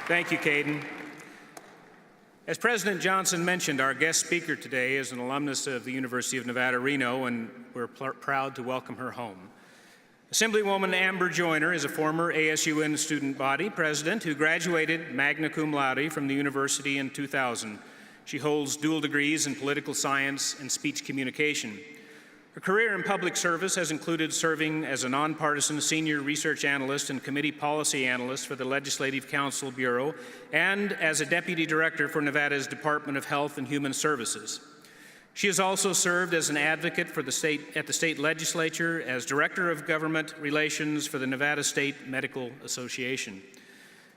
Thank you, Caden. As President Johnson mentioned, our guest speaker today is an alumnus of the University of Nevada, Reno, and we're proud to welcome her home. Assemblywoman Amber Joyner is a former ASUN student body president who graduated magna cum laude from the university in 2000. She holds dual degrees in political science and speech communication. Her career in public service has included serving as a nonpartisan senior research analyst and committee policy analyst for the Legislative Council Bureau and as a deputy director for Nevada's Department of Health and Human Services. She has also served as an advocate for the state legislature as director of government relations for the Nevada State Medical Association.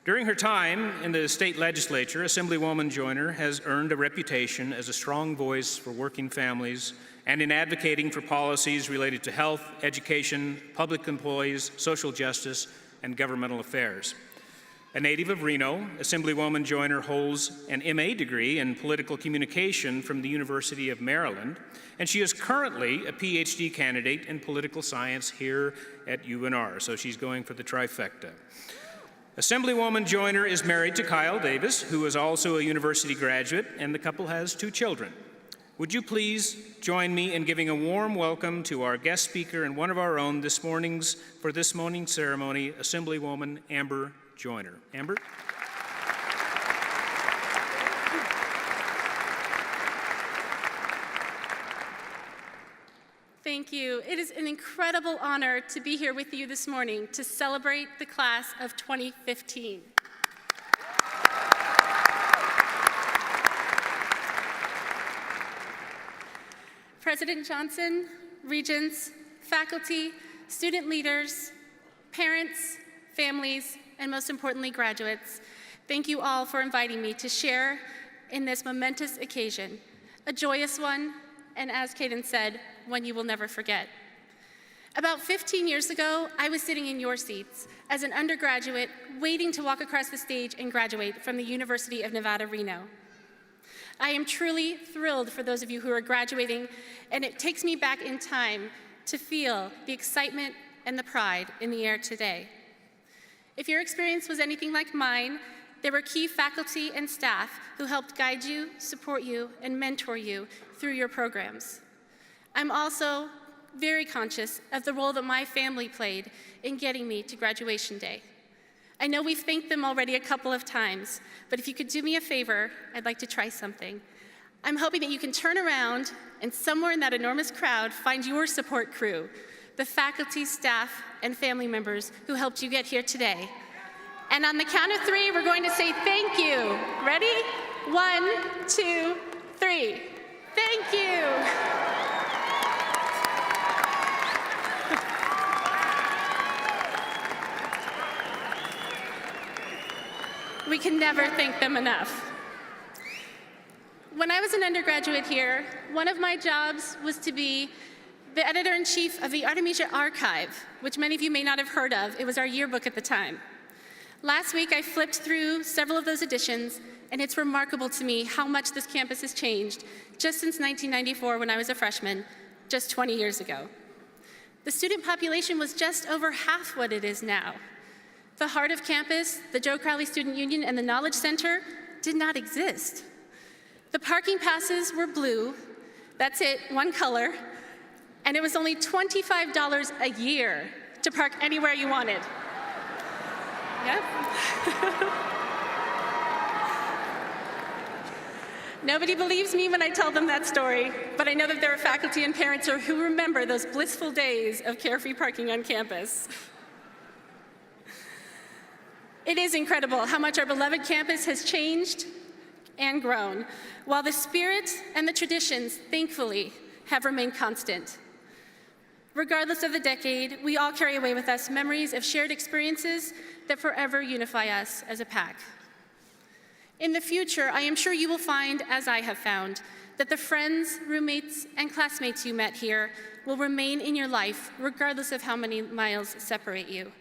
During her time in the state legislature, Assemblywoman Joyner has earned a reputation as a strong voice for working families and in advocating for policies related to health, education, public employees, social justice, and governmental affairs. A native of Reno, Assemblywoman Joyner holds an MA degree in political communication from the University of Maryland, and she is currently a PhD candidate in political science here at UNR, so she's going for the trifecta. Assemblywoman Joyner is married to Kyle Davis, who is also a university graduate, and the couple has 2 children. Would you please join me in giving a warm welcome to our guest speaker and one of our own for this morning's ceremony, Assemblywoman Amber Joyner. Amber? Thank you. It is an incredible honor to be here with you this morning to celebrate the class of 2015. President Johnson, regents, faculty, student leaders, parents, families, and most importantly, graduates, thank you all for inviting me to share in this momentous occasion, a joyous one, and as Caden said, one you will never forget. About 15 years ago, I was sitting in your seats as an undergraduate waiting to walk across the stage and graduate from the University of Nevada, Reno. I am truly thrilled for those of you who are graduating, and it takes me back in time to feel the excitement and the pride in the air today. If your experience was anything like mine, there were key faculty and staff who helped guide you, support you, and mentor you through your programs. I'm also very conscious of the role that my family played in getting me to graduation day. I know we've thanked them already a couple of times, but if you could do me a favor, I'd like to try something. I'm hoping that you can turn around and somewhere in that enormous crowd find your support crew, the faculty, staff, and family members who helped you get here today. And on the count of 3, we're going to say thank you. Ready? 1, 2, 3. Thank you. We can never thank them enough. When I was an undergraduate here, one of my jobs was to be the editor-in-chief of the Artemisia Archive, which many of you may not have heard of. It was our yearbook at the time. Last week, I flipped through several of those editions, and it's remarkable to me how much this campus has changed just since 1994 when I was a freshman, just 20 years ago. The student population was just over half what it is now. The heart of campus, the Joe Crowley Student Union, and the Knowledge Center did not exist. The parking passes were blue, that's it, one color, and it was only $25 a year to park anywhere you wanted. Yeah? Nobody believes me when I tell them that story, but I know that there are faculty and parents who remember those blissful days of carefree parking on campus. It is incredible how much our beloved campus has changed and grown, while the spirit and the traditions, thankfully, have remained constant. Regardless of the decade, we all carry away with us memories of shared experiences that forever unify us as a pack. In the future, I am sure you will find, as I have found, that the friends, roommates, and classmates you met here will remain in your life, regardless of how many miles separate you.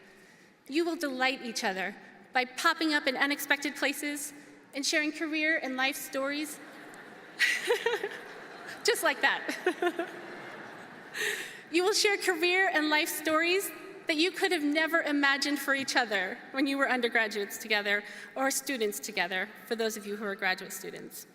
You will delight each other by popping up in unexpected places and sharing career and life stories. Just like that. You will share career and life stories that you could have never imagined for each other when you were undergraduates together or students together, for those of you who are graduate students.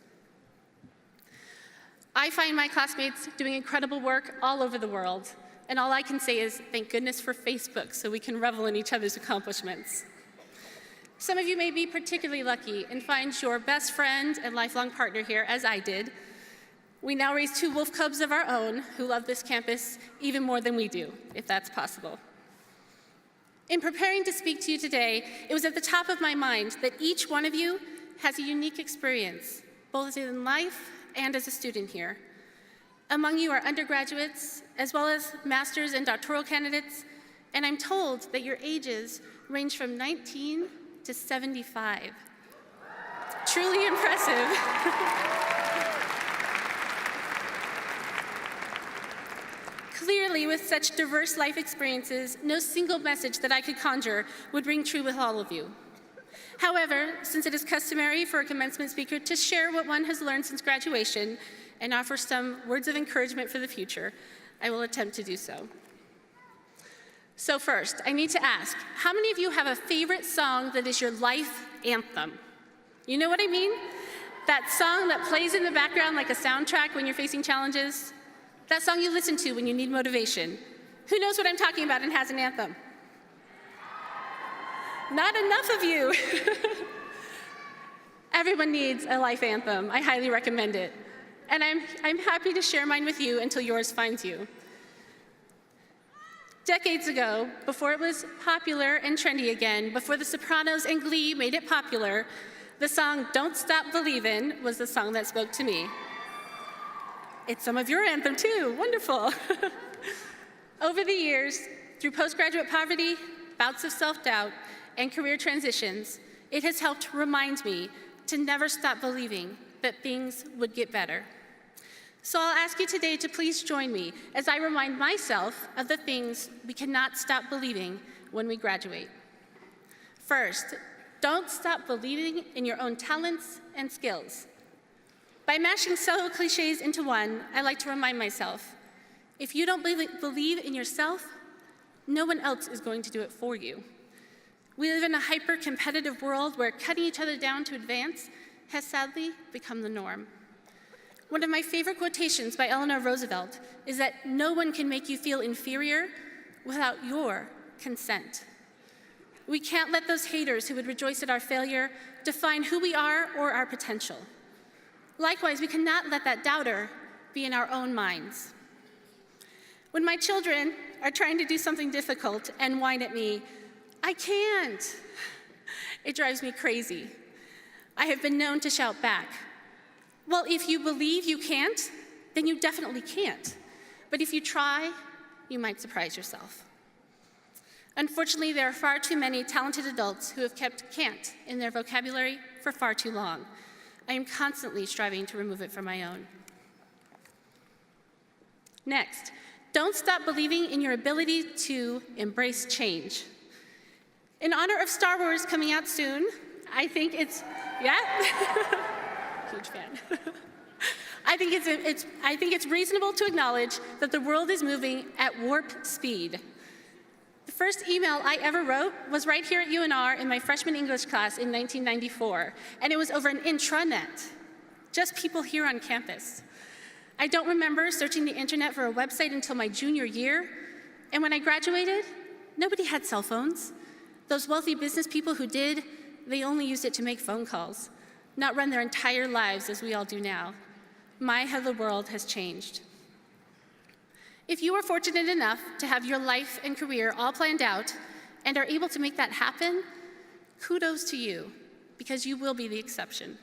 I find my classmates doing incredible work all over the world, and all I can say is thank goodness for Facebook so we can revel in each other's accomplishments. Some of you may be particularly lucky and find your best friend and lifelong partner here, as I did. We now raise 2 wolf cubs of our own who love this campus even more than we do, if that's possible. In preparing to speak to you today, it was at the top of my mind that each one of you has a unique experience, both in life and as a student here. Among you are undergraduates, as well as master's and doctoral candidates, and I'm told that your ages range from 19 to 75. Truly impressive. Clearly, with such diverse life experiences, no single message that I could conjure would ring true with all of you. However, since it is customary for a commencement speaker to share what one has learned since graduation and offer some words of encouragement for the future, I will attempt to do so. So first, I need to ask, how many of you have a favorite song that is your life anthem? You know what I mean? That song that plays in the background like a soundtrack when you're facing challenges? That song you listen to when you need motivation? Who knows what I'm talking about and has an anthem? Not enough of you. Everyone needs a life anthem. I highly recommend it. And I'm happy to share mine with you until yours finds you. Decades ago, before it was popular and trendy again, before The Sopranos and Glee made it popular, the song Don't Stop Believin' was the song that spoke to me. It's some of your anthem too, wonderful. Over the years, through postgraduate poverty, bouts of self-doubt, and career transitions, it has helped remind me to never stop believing that things would get better. So I'll ask you today to please join me as I remind myself of the things we cannot stop believing when we graduate. First, don't stop believing in your own talents and skills. By mashing several cliches into one, I like to remind myself, if you don't believe in yourself, no one else is going to do it for you. We live in a hyper-competitive world where cutting each other down to advance has sadly become the norm. One of my favorite quotations by Eleanor Roosevelt is that no one can make you feel inferior without your consent. We can't let those haters who would rejoice at our failure define who we are or our potential. Likewise, we cannot let that doubter be in our own minds. When my children are trying to do something difficult and whine at me, I can't, it drives me crazy. I have been known to shout back, well, if you believe you can't, then you definitely can't. But if you try, you might surprise yourself. Unfortunately, there are far too many talented adults who have kept can't in their vocabulary for far too long. I am constantly striving to remove it from my own. Next, don't stop believing in your ability to embrace change. In honor of Star Wars coming out soon, I think it's, yeah? Huge fan. I think it's reasonable to acknowledge that the world is moving at warp speed. The first email I ever wrote was right here at UNR in my freshman English class in 1994, and it was over an intranet, just people here on campus. I don't remember searching the internet for a website until my junior year, and when I graduated, nobody had cell phones. Those wealthy business people who did, they only used it to make phone calls, not run their entire lives as we all do now. My, how the world has changed. If you are fortunate enough to have your life and career all planned out and are able to make that happen, kudos to you, because you will be the exception.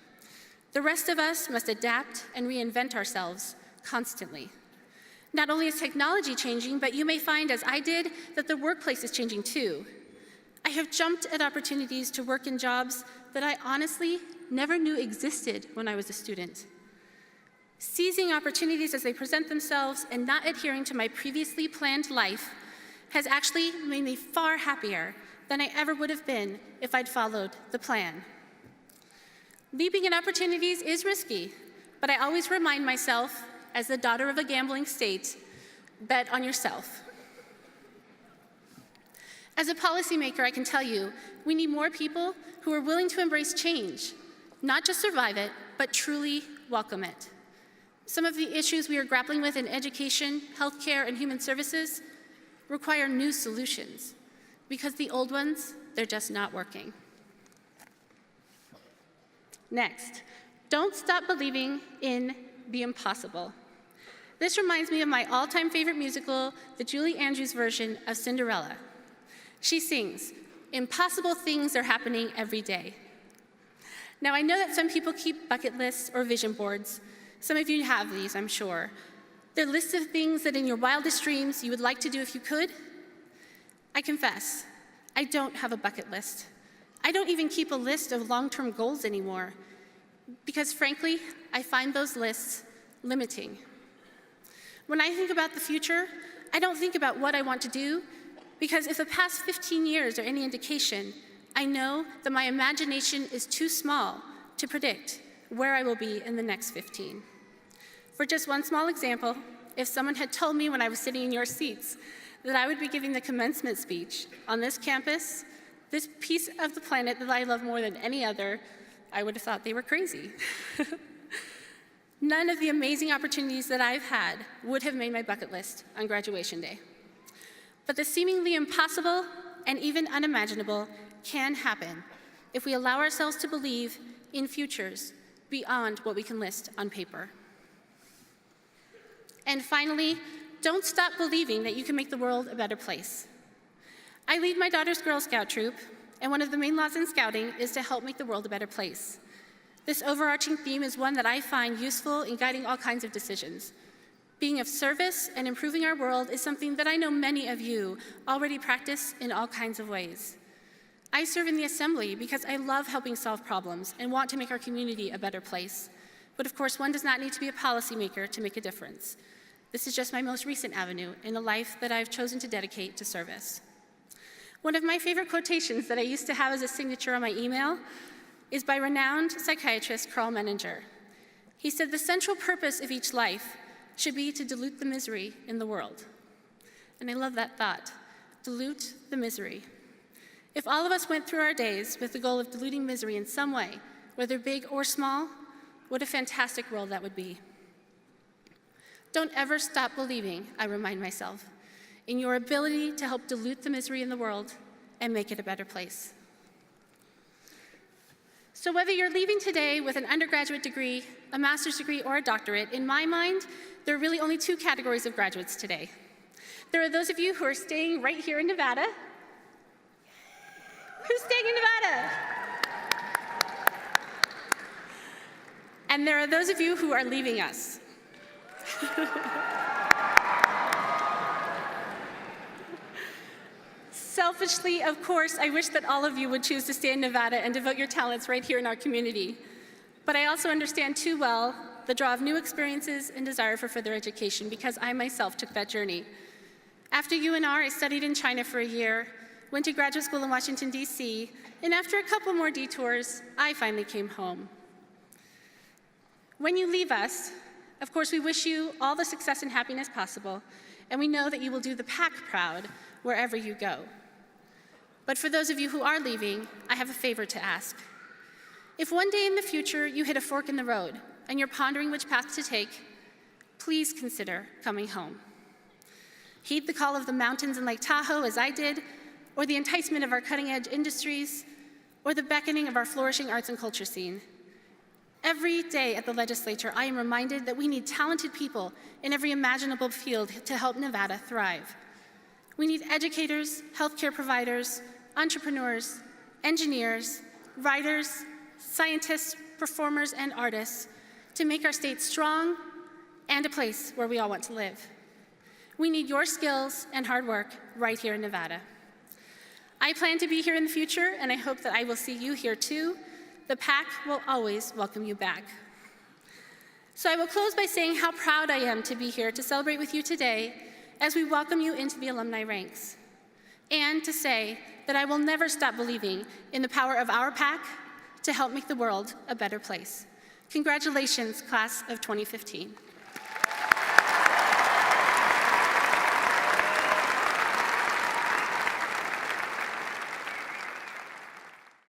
The rest of us must adapt and reinvent ourselves constantly. Not only is technology changing, but you may find, as I did, that the workplace is changing too. I have jumped at opportunities to work in jobs that I honestly never knew existed when I was a student. Seizing opportunities as they present themselves and not adhering to my previously planned life has actually made me far happier than I ever would have been if I'd followed the plan. Leaping at opportunities is risky, but I always remind myself, as the daughter of a gambling state, bet on yourself. As a policymaker, I can tell you, we need more people who are willing to embrace change, not just survive it, but truly welcome it. Some of the issues we are grappling with in education, healthcare, and human services require new solutions, because the old ones, they're just not working. Next, don't stop believing in the impossible. This reminds me of my all-time favorite musical, the Julie Andrews version of Cinderella. She sings, "Impossible things are happening every day." Now, I know that some people keep bucket lists or vision boards. Some of you have these, I'm sure. They're lists of things that in your wildest dreams you would like to do if you could. I confess, I don't have a bucket list. I don't even keep a list of long-term goals anymore, because frankly, I find those lists limiting. When I think about the future, I don't think about what I want to do, because if the past 15 years are any indication, I know that my imagination is too small to predict where I will be in the next 15. For just one small example, if someone had told me when I was sitting in your seats that I would be giving the commencement speech on this campus, this piece of the planet that I love more than any other, I would have thought they were crazy. None of the amazing opportunities that I've had would have made my bucket list on graduation day. But the seemingly impossible and even unimaginable can happen if we allow ourselves to believe in futures beyond what we can list on paper. And finally, don't stop believing that you can make the world a better place. I lead my daughter's Girl Scout troop, and one of the main laws in scouting is to help make the world a better place. This overarching theme is one that I find useful in guiding all kinds of decisions. Being of service and improving our world is something that I know many of you already practice in all kinds of ways. I serve in the Assembly because I love helping solve problems and want to make our community a better place. But of course, one does not need to be a policymaker to make a difference. This is just my most recent avenue in a life that I've chosen to dedicate to service. One of my favorite quotations that I used to have as a signature on my email is by renowned psychiatrist Carl Menninger. He said, "The central purpose of each life should be to dilute the misery in the world." And I love that thought, dilute the misery. If all of us went through our days with the goal of diluting misery in some way, whether big or small, what a fantastic world that would be. Don't ever stop believing, I remind myself, in your ability to help dilute the misery in the world and make it a better place. So whether you're leaving today with an undergraduate degree, a master's degree, or a doctorate, in my mind, there are really only two categories of graduates today. There are those of you who are staying right here in Nevada. Who's staying in Nevada? And there are those of you who are leaving us. Selfishly, of course, I wish that all of you would choose to stay in Nevada and devote your talents right here in our community. But I also understand too well the draw of new experiences and desire for further education, because I myself took that journey. After UNR, I studied in China for a year, went to graduate school in Washington, D.C., and after a couple more detours, I finally came home. When you leave us, of course, we wish you all the success and happiness possible, and we know that you will do the PAC proud wherever you go. But for those of you who are leaving, I have a favor to ask. If one day in the future you hit a fork in the road and you're pondering which path to take, please consider coming home. Heed the call of the mountains in Lake Tahoe, as I did, or the enticement of our cutting-edge industries, or the beckoning of our flourishing arts and culture scene. Every day at the legislature, I am reminded that we need talented people in every imaginable field to help Nevada thrive. We need educators, healthcare providers, entrepreneurs, engineers, writers, scientists, performers, and artists to make our state strong and a place where we all want to live. We need your skills and hard work right here in Nevada. I plan to be here in the future, and I hope that I will see you here too. The PAC will always welcome you back. So I will close by saying how proud I am to be here to celebrate with you today as we welcome you into the alumni ranks, and to say that I will never stop believing in the power of our PAC to help make the world a better place. Congratulations, class of 2015.